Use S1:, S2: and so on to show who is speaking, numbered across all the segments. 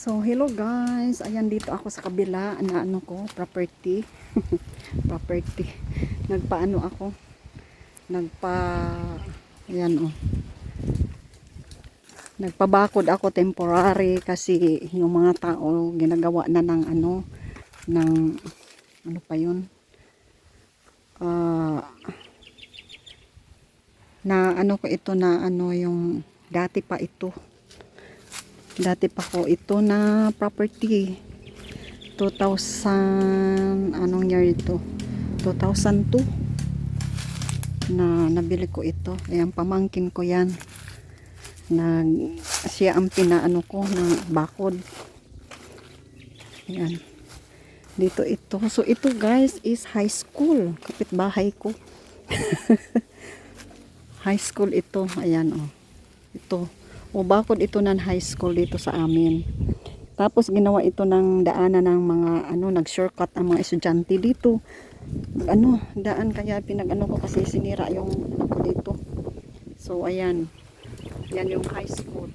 S1: So, hello guys. Ayan, dito ako sa kabila na ano ko, property. Property. Nagpaano ako? Ayan oh. Nagpabakod ako temporary kasi yung mga tao ginagawa na ng ano pa yun? Na ano ko ito na ano yung dati pa ko ito na property 2000 anong year ito 2002 na nabili ko ito. Ayan, pamangkin ko yan siya ang pinaano ko na bakod. Ayan, dito ito. So ito guys is high school, kapitbahay ko. High school ito. Ayan oh, ito o bakod ito ng high school dito sa amin. Tapos ginawa ito ng daanan ng mga nag-shortcut ang mga estudyante dito. Daan kaya pinag-ano ko kasi sinira yung ako dito. So ayan. Yan yung high school.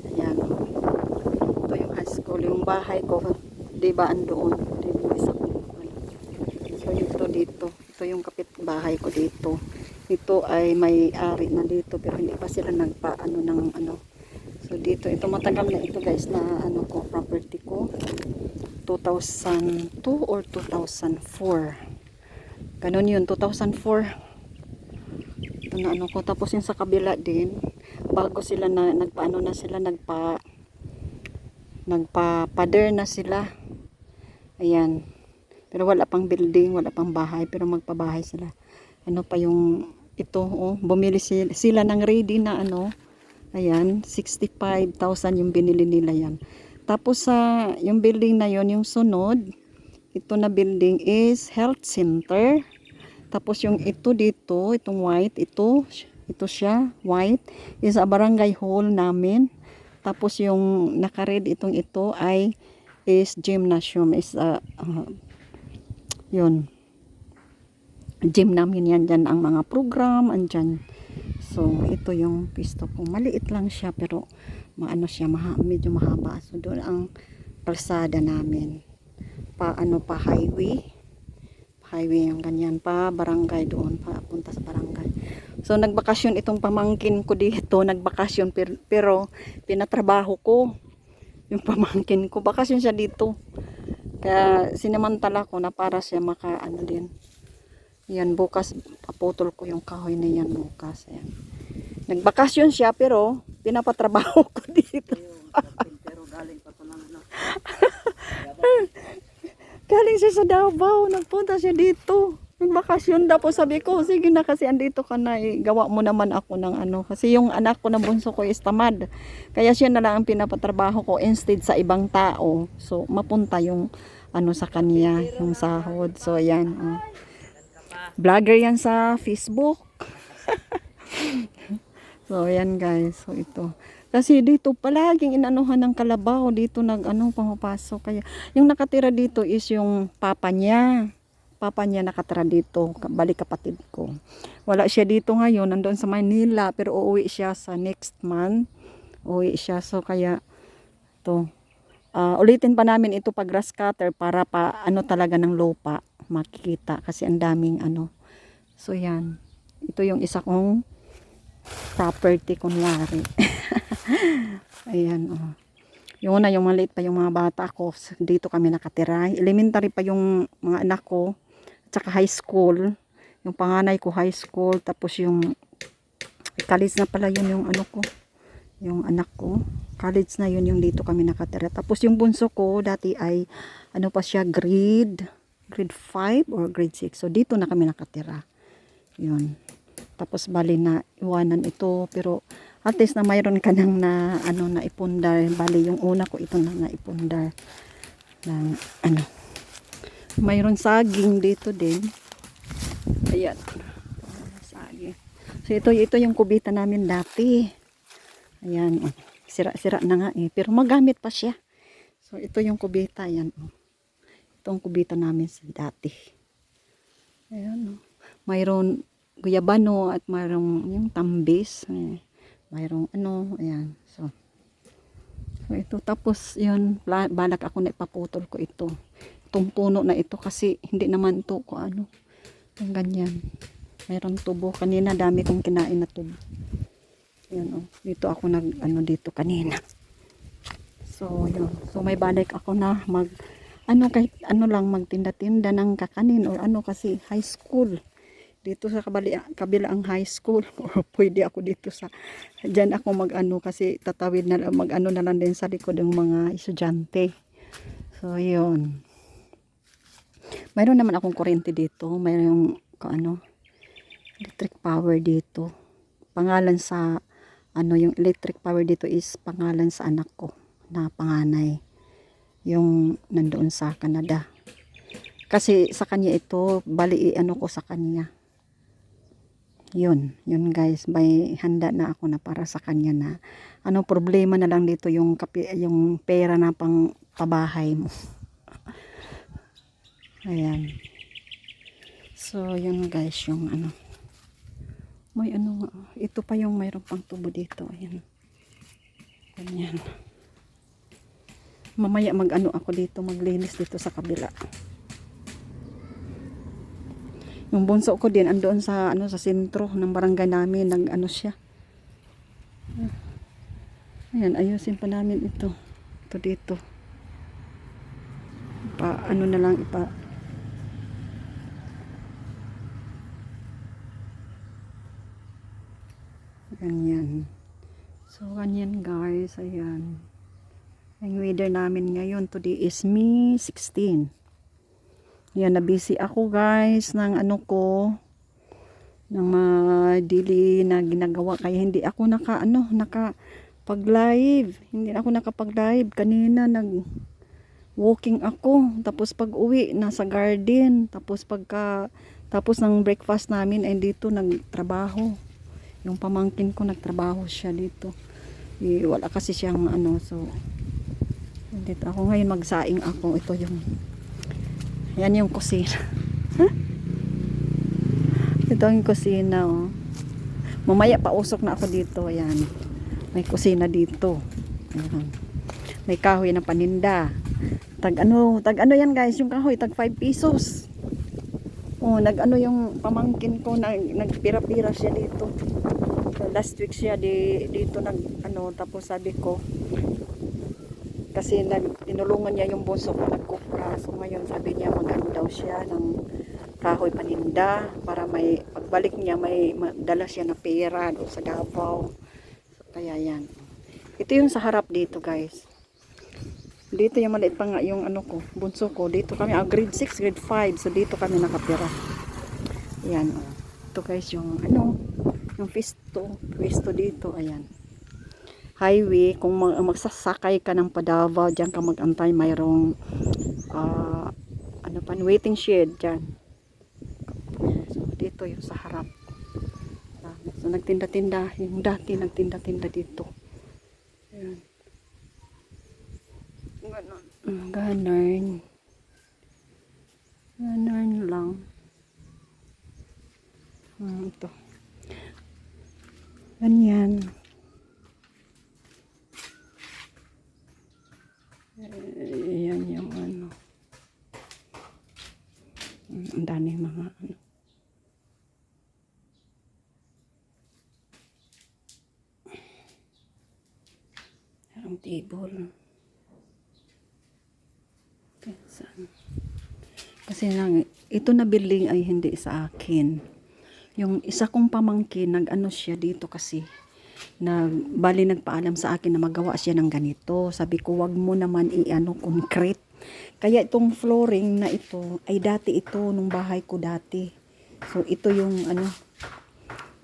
S1: Ayan. Ito yung high school. Yung bahay ko, di ba andoon? So ito dito. Ito yung kapitbahay ko dito. Ito ay may ari na dito pero hindi pa sila nagpaano ng ano. So dito, ito matagal na ito guys na property ko. 2002 or 2004. Ganun yun, 2004. Ito na ko. Tapos yung sa kabila din, bago sila nagpa-pader na sila. Ayan. Pero wala pang building, wala pang bahay, pero magpabahay sila. Ano pa yung ito, bumili sila ng ready na ayan, 65,000 yung binili nila yan. Tapos yung building na yon, yung sunod, ito na building is health center. Tapos yung ito dito, itong white, ito siya, white, is a barangay hall namin. Tapos yung naka-red ito is gymnasium, is yun. Gym namin yan, dyan ang mga program, andyan. So, ito yung pisto ko. Maliit lang siya, pero medyo mahaba. So, doon ang kalsada namin. Pa highway yung ganyan, pa barangay doon, pa punta sa barangay. So, nagbakasyon itong pamangkin ko dito, nagbakasyon, pero pinatrabaho ko yung pamangkin ko. Bakasyon siya dito. Kaya, sinamantala ko na para siya din. Yan, bukas paputol ko yung kahoy na yan bukas. Ayan. Nagbakasyon siya pero pinapatrabaho ko dito. Pero galing pa to lang galing siya sa Davao, nagpunta siya dito. Nagbakasyon daw po, sabi ko, sige na kasi andito ka na, gawa mo naman ako ng kasi yung anak ko na bunso ko is tamad. Kaya siya na lang ang pinapatrabaho ko instead sa ibang tao. So mapunta yung sa kanya, yung sahod. So ayan. Vlogger yan sa Facebook. So ayan guys, so ito. Kasi dito palaging inanuhan ng kalabaw, dito pumapasok. Kaya yung nakatira dito is yung papa niya. Papa niya nakatira dito, balik kapatid ko. Wala siya dito ngayon, nandoon sa Manila, pero uuwi siya sa next month. Uuwi siya, so kaya to ulitin pa namin ito pag grass cutter para pa talaga ng lupa makikita kasi ang daming so yan, ito yung isa kong property kunwari. Ayan yung una, yung maliit pa yung mga bata ko, dito kami nakatira. Elementary pa yung mga anak ko, at saka high school. Yung panganay ko high school, tapos yung college na pala yun yung ko, yung anak ko college na yun, yung dito kami nakatira. Tapos yung bunso ko dati ay pa siya, grade 5 or grade 6. So dito na kami nakatira. Yun. Tapos bali na iwanan ito, pero at least na mayroon ka nang na ipundar. Bali yung una ko ito na naipundar ng mayroon saging dito din. Ayan. Saging. So ito yung kubita namin dati. Ayan. Sira-sira na nga pero magamit pa siya. So ito yung kubita, ayan. Itong kubita namin sa dati. Ayan. Mayroon guyabano at mayroong yung tambis. mayroong ano, ayan. So ito, tapos yun, balak ako na ipaputol ko ito. Itong puno na ito kasi hindi naman ito ko ano, yung ganyan. Mayroong tubo. Kanina dami kong kinain na tubo. Yan, oh. Dito ako nag ano dito kanina. So yun. So may balik ako na mag ano, kahit ano lang, magtinda-tinda ng kakanin or ano, kasi high school. Dito sa kabila ang high school, o pwede ako dito sa diyan ako mag-ano, kasi tatawid na mag-ano na lang din sa likod ng mga estudyante. So yun, mayroon naman akong kuryente dito, mayroong ano, electric power dito, pangalan sa ano, yung electric power dito is pangalan sa anak ko na panganay, yung nandoon sa Canada. Kasi sa kanya ito, bali ano ko sa kanya. Yun guys, may handa na ako na para sa kanya na ano, problema na lang dito yung yung pera na pang pabahay mo. Ayan. So yun guys, yung ano, may ano, ito pa yung mayroon pang tubo dito. Ayan. Ganyan. Mamaya mag ano ako dito, maglinis dito sa kabila. Yung bunso ko din andoon sa ano, sa sentro ng barangay namin, nag ano siya. Ayan, ayusin pa namin ito. Ito dito. Ano na lang ganyan. So ganyan guys, ayan. Ang weather namin ngayon today is May 16. Yan, na busy ako guys ng ano ko, ng daily na ginagawa, kaya hindi ako nakapag live. Hindi ako nakapag live kanina, nag walking ako, tapos pag uwi nasa garden, tapos tapos ng breakfast namin ay dito nagtrabaho. Yung pamangkin ko nagtrabaho siya dito. Wala kasi siyang ano, so dito ako ngayon, magsaing ako. Ito yung yan yung kusina. Ito yung kusina, oh. Mamaya pausok na ako dito. Ayan. May kusina dito. Ayan. May kahoy na paninda. Tag ano yan guys, yung kahoy, tag 5 pesos. Oh, nag-ano yung pamangkin ko, nagpira-pira siya dito. So, last week siya dito nag-ano, tapos sabi ko, kasi tinulungan niya yung bunso ko nagkupra. So ngayon sabi niya mag-ano daw siya ng kahoy paninda para may pagbalik niya may dala siya na pera doon sa Davao. So, kaya yan. Ito yung sa harap dito guys. Dito yung maliit pa nga yung ano ko, bunso ko. Dito kami, grade 6, grade 5. So dito kami nakatira. Yan. Oh. Ito guys yung ano, yung pwesto dito. Ayan. Highway, kung magsasakay ka ng Padava, diyan ka magantay, mayroong ano pa, waiting shed diyan. So dito yung sa harap. So nagtinda-tinda, yung dati nagtinda-tinda dito. Ayan. Ganon. Ganon lang. Ito. Ganyan. Yan yung ano. Ang dami mga ano. Ang table. Kasi lang, ito na building ay hindi sa akin. Yung isa kong pamangkin, nag-ano siya dito kasi, bali nagpaalam sa akin na magawa siya ng ganito. Sabi ko, wag mo naman i-ano, concrete. Kaya itong flooring na ito, ay dati ito, nung bahay ko dati. So ito yung ano,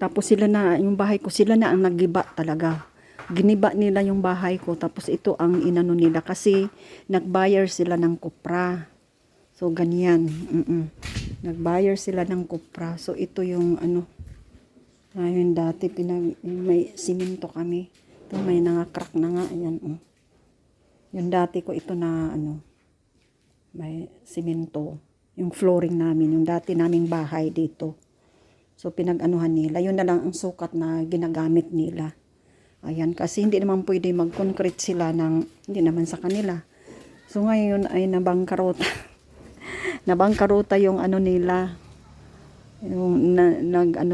S1: tapos yung bahay ko, sila na ang nagiba talaga. Giniba nila yung bahay ko, tapos ito ang inano nila kasi nag-buyer sila ng kupra. So ganyan. Nag-buyer sila ng kupra. So ito yung ano, ayun dati may simento kami. Ito may nanga-crack na nga, ayan oh. Yung dati ko ito na ano, may simento, yung flooring namin, yung dati naming bahay dito. So pinag-anuhan nila, yun na lang ang sukat na ginagamit nila. Ayan, kasi hindi naman pwede mag-concrete sila hindi naman sa kanila. So ngayon ay nabangkarota. Nabangkarota yung ano nila. Yung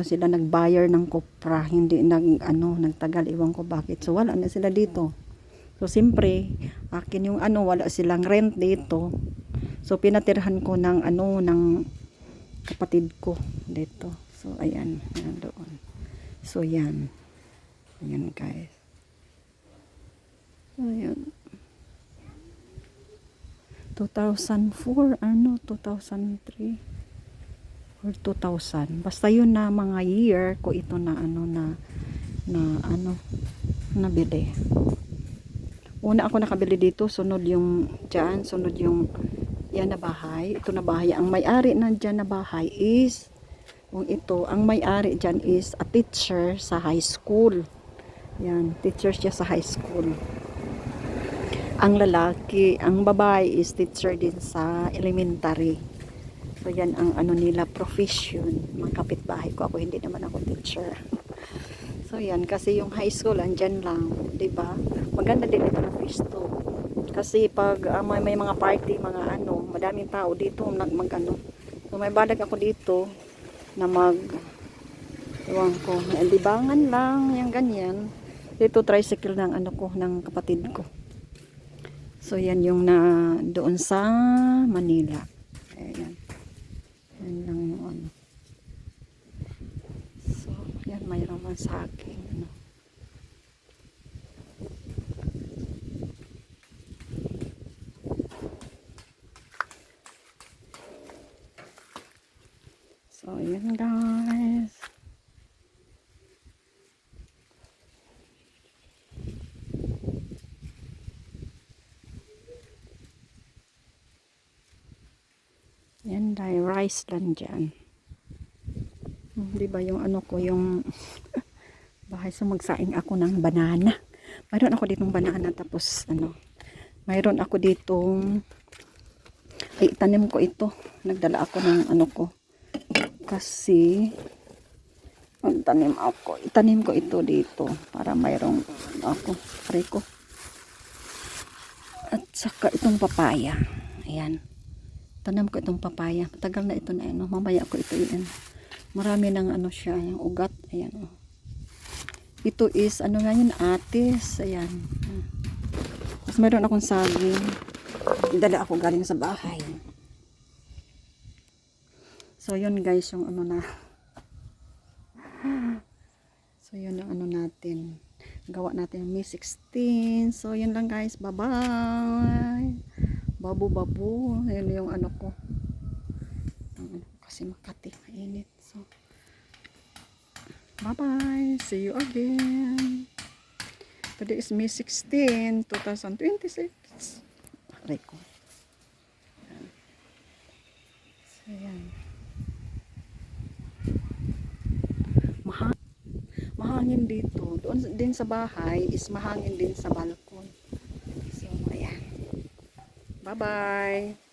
S1: sila nag-buyer ng kopra, hindi nagtagal, iwan ko bakit. So wala na sila dito. So siyempre, akin yung wala silang rent dito. So pinatirhan ko ng kapatid ko dito. So ayan, doon. So yan. Ayan guys. Ayan. 2004, 2003 or 2000. Basta yun na mga year ko ito nabili. Una ako nakabili dito, sunod yung yan na bahay. Ito na bahay. Ang may-ari na dyan na bahay is ang may-ari dyan is a teacher sa high school. Yan, teacher siya sa high school. Ang babae is teacher din sa elementary. So yan ang nila profession, mga kapitbahay ko. Ako hindi naman ako teacher. So yan, kasi yung high school andyan lang, 'di ba? Maganda din ito ng pisto. Kasi pag may mga party, madaming tao dito So may balag ako dito na libangan lang, yung ganyan. Dito tricycle ng ng kapatid ko. So yan yung doon sa Manila. Ayan. Yan lang yung So yan, mayroon man sa akin. So yan guys. Yan dahil rice lang dyan. Diba yung yung bahay. So magsaing ako ng banana. Mayroon ako ditong banana, tapos mayroon ako ditong itanim ko ito. Nagdala ako ng ko. Kasi itanim ko ito dito para mayroong ko. At saka itong papaya. Ayan. Tanam ko itong papaya. Matagal na ito na mamaya ko ito yan. Marami ng siya, yung ugat. Ayan. Ito is nga yun, atis. Ayan. Tapos mayroon akong saging. Dala ako galing sa bahay. So yun guys, yung So yun yung natin. Gawa natin yung May 16. So yun lang guys. Bye-bye. Babu. Ayun yung ko. Kasi Makati, mainit. So, bye-bye. See you again. Today is May 16, 2026. Aray ko. So, yan. Mahangin dito. Doon din sa bahay is mahangin din sa balkon. So, ayan. Bye-bye.